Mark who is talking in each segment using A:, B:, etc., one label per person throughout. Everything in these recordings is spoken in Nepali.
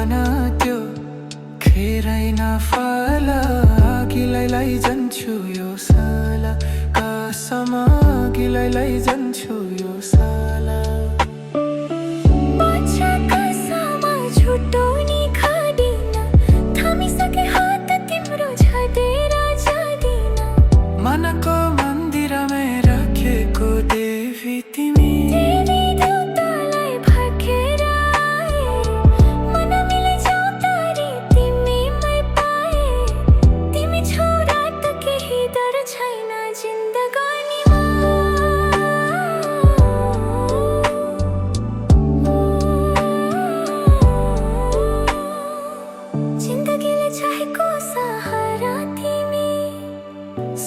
A: सपना त्यो खेरै नफला गिलाई लैजान्छु यो साला कसम गिलाई लैजान्छु यो साला मनको मन्दिरमै राखेको देवी तिमी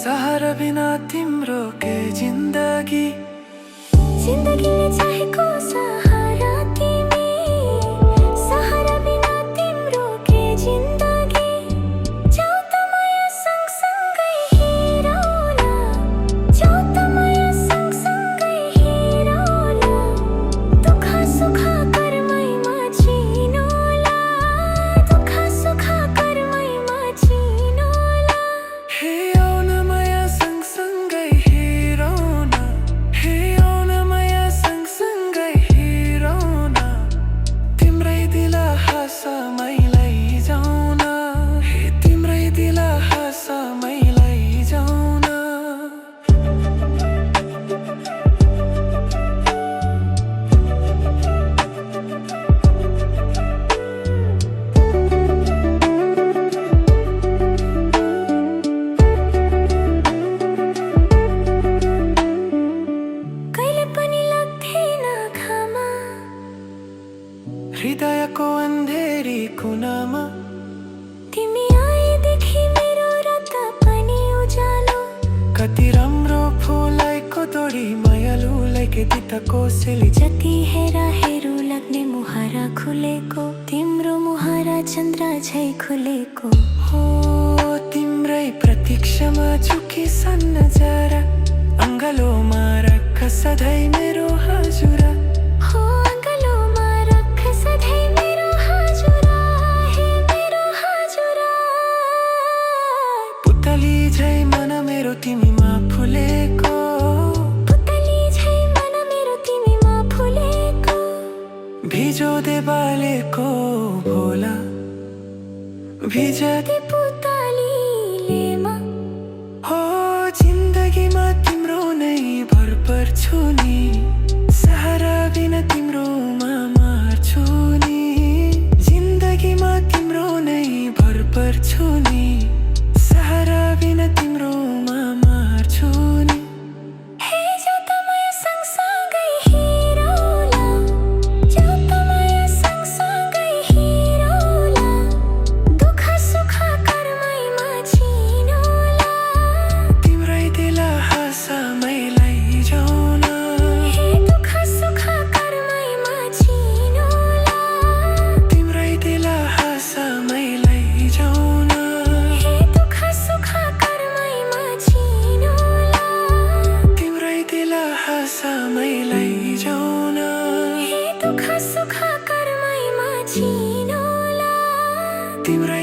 A: सहारा बिना तिम्रो के जिन्दगी
B: जिन्दगीले चाहेको सहारा तिमी सहारा बिना तिम्रो के जिन्दगी जाऊ त माया सँगसँगै हिँडौला जाऊ त माया सँगसँगै हिँडौला दुःख सुख कर्मैमा चिनौला दुःख सुख कर्मैमा चिनौला
A: हे आउन माया सँगसँगै हिँडौँ हे आउन माया सँगसँगै हिँडौँ तिम्रै दिल हाँसमै लैजाउँ हे तिम्रै दिल हाँसमै लैजाउँ हृदयको अन्धेरी कुनामा
B: तिमी आएदेखि मेरो रात पनि उज्यालो
A: कति राम्रो फुलाइको दोरी मायालुलाई के दितको सेली
B: जति हेरू लाग्ने मुहारा खुलेको तिम्रो मुहारा चन्द्र झै खुलेको
A: हो तिम्रै प्रतीक्षामा झुकी सन्न जरा अङ्गलोमा राख सधैँ मेरो हजुरा
B: हो अङ्गलोमा राख सधैँ मेरो हजुरा हे मेरो हजुरा
A: पुतली झै मन मेरो तिमीमा फुलेको
B: पुतली झै मन मेरो तिमीमा फुलेको
A: भिजो दे बालेको भोला भिजते
B: पुतलीलेमा
A: हो जिन्दगीमा तिम्रो नै भर पर्छु नि सहारा बिना तिम्रोमा मर्छु नि जिन्दगीमा तिम्रो नै भर पर्छु नि सहारा बिना तिम्रोमा मर्छु नि
B: हे जाऊ त माया सँगसँगै हिँडौला जाऊ त माया सँगसँगै हिँडौला दुःख सुख कर्मैमा चिनौला
A: तिम्रै दिल हाँसमै लैजाउँ
B: हे दुःख सुख कर्मैमा चिनौला
A: तिम्रै दिल हाँसमै लैजाउँ
B: हे दुःख सुख कर्मैमा चिनौला
A: तिम्रै दिल हाँसमै लैजाउँ
B: हे दुःख सुख कर्मैमा चिनौला
A: तिम्रै